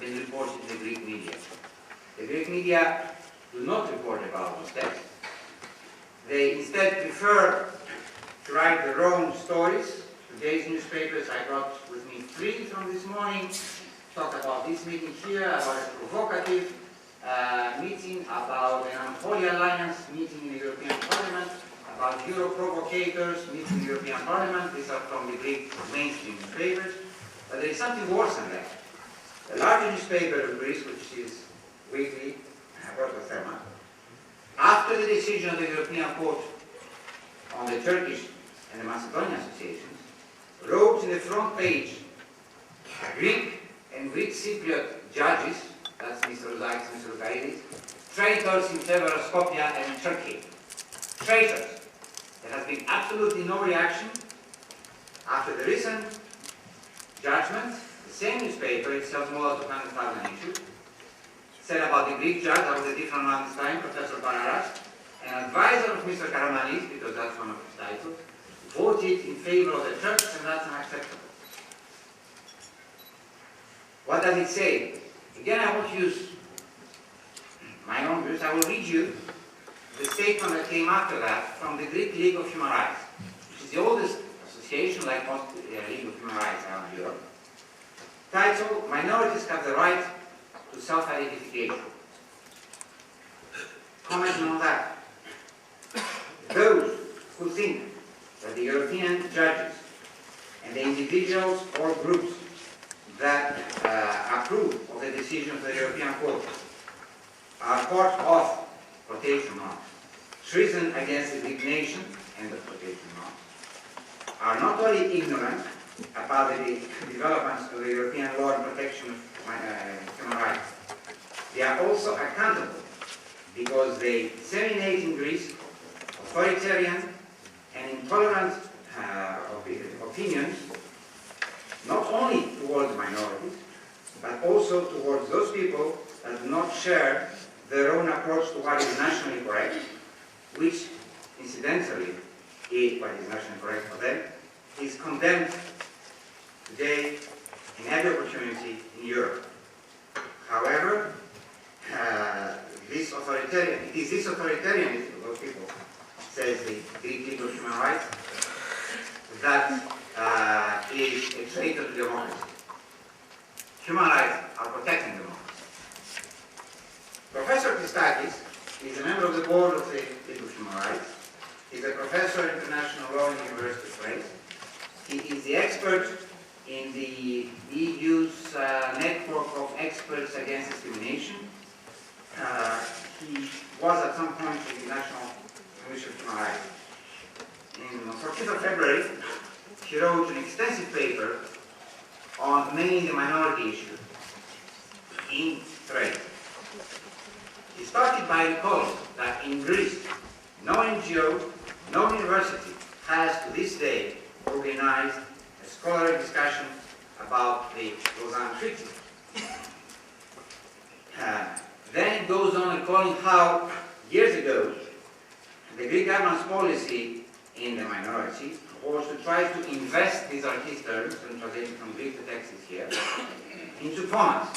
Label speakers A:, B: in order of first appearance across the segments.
A: been reported in the Greek media. The Greek media do not report about those texts. They instead prefer to write their own stories. Today's newspapers, I brought with me 3 from this morning, talk about this meeting here, about a provocative meeting, about an unholy alliance meeting in the European Parliament, about Euro provocators meeting in the European Parliament. These are from the Greek mainstream newspapers. But there is something worse than that. The larger newspaper of Greece, which is weekly, Therma, after the decision of the European Court on the Turkish and the Macedonian associations, wrote in the front page, Greek and Greek Cypriot judges, that's Mr. Ozakis and Mr. Lukaridis, traitors in favor of Skopje and Turkey. Traitors. There has been absolutely no reaction after the recent judgment. The same newspaper, it sells more than 200,000 issues, said about the Greek judge, that was a different one this time, Professor Panayote, an advisor of Mr. Karamanis, because that's one of his titles, voted in favor of the Turks, and that's unacceptable. What does it say? Again, I won't use my own views. I will read you the statement that came after that from the Greek League of Human Rights, which is the oldest association, like most League of Human Rights around Europe. Title, Minorities Have the Right to Self-Identification. Commenting on that, those who think that the European judges and the individuals or groups that approve of the decision of the European Court are part of quotation marks, treason against the Greek nation, end of quotation marks, are not only ignorant about the developments of the European law and protection of human rights, they are also accountable because they disseminate in Greece authoritarian and intolerant opinions, not only towards minorities, but also towards those people that do not share their own approach to what is nationally correct, which, incidentally, what is nationally correct for them, is condemned today in every opportunity in Europe. However, it is this authoritarianism of those people, says the Greek League of Human Rights, that is a traitor to democracy. Human rights are protecting democracy. Professor Christakis is a member of the board of the League of Human Rights. He's a professor of international law in the University of Paris. He is the expert in the EU's network of experts against discrimination. He was at some point in the National Commission of Human Rights. On 14th of February, he wrote an extensive paper on mainly the minority issue in trade. He started by recalling that in Greece, no NGO, no university has to this day organized a scholarly discussion about the Lausanne Treaty. Then it goes on recalling how, years ago, the Greek government's policy in the minority was to try to invest, these are his terms, and translated from Greek the text is here, into Pomas,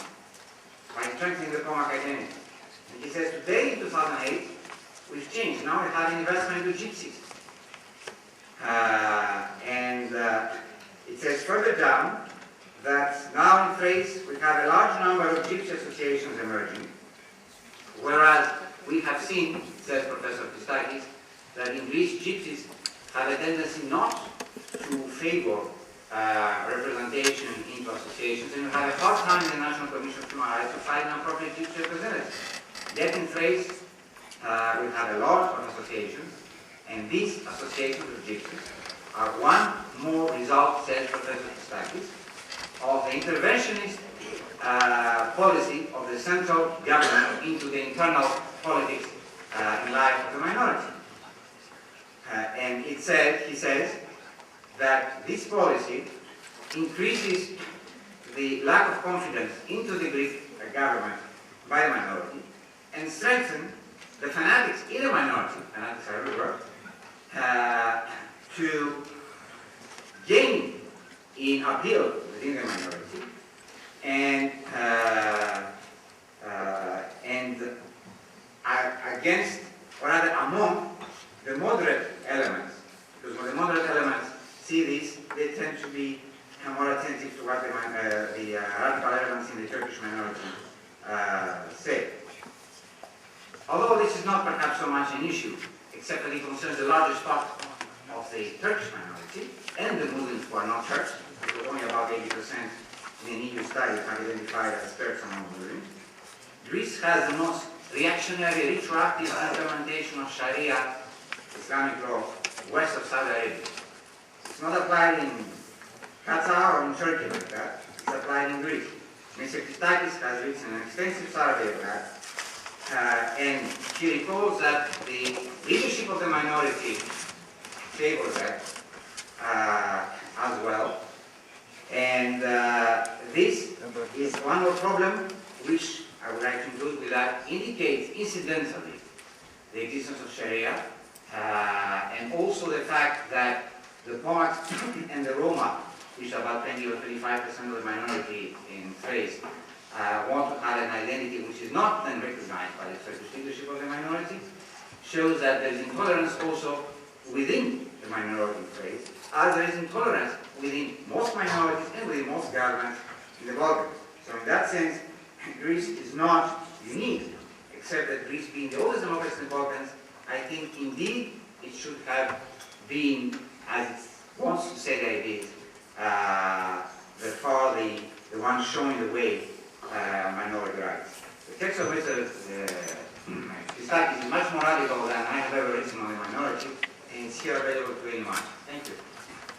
A: by strengthening the Pomak identity. And he says, today in 2008, we've changed. Now we have investment into gypsies. It says further down that now in Thrace we have a large number of gypsy associations emerging, whereas we have seen, says Professor Christakis, that in Greece gypsies have a tendency not to favor representation into associations, and we have a hard time in the National Commission of Human Rights to find an appropriate gypsy representative. Yet in Thrace we have a lot of associations, and these associations of gypsies are one more result, says Professor Christakis, of the interventionist policy of the central government into the internal politics in life of the minority. And he says that this policy increases the lack of confidence into the Greek government by the minority and strengthens the fanatics in the minority, fanatics are everywhere, to gain in appeal within the minority and against, or rather among, the moderate elements. Because when the moderate elements see this, they tend to be more attentive to what the radical elements in the Turkish minority say. Although this is not perhaps so much an issue, except that it concerns the largest part of the Turkish minority and the Muslims who are not Turks, because only about 80% in an EU study have identified as Turks among Muslims. Greece has the most reactionary, retroactive implementation of Sharia Islamic law west of Saudi Arabia. It's not applied in Qatar or in Turkey like that. It's applied in Greece. Mr. Christakis has written an extensive survey of that, and he recalls that the leadership of the minority favors that as well. And this is one more problem which I would like to include with that indicates incidentally the existence of Sharia and also the fact that the Pomaks and the Roma, which are about 20 or 25% of the minority in Thrace, want to have an identity which is not then recognized by the Turkish leadership of the minority, shows that there is intolerance also within the minority in Thrace, as there is intolerance within most minorities and within most governments in the Balkans. So in that sense, Greece is not unique, except that Greece being the oldest democracy in the Balkans, I think indeed it should have been, as it wants to say that it is, the one showing the way minority rights. The text of Mr. Christakis is much more radical than I have ever written on the minority, and it's here available to anyone. Thank you.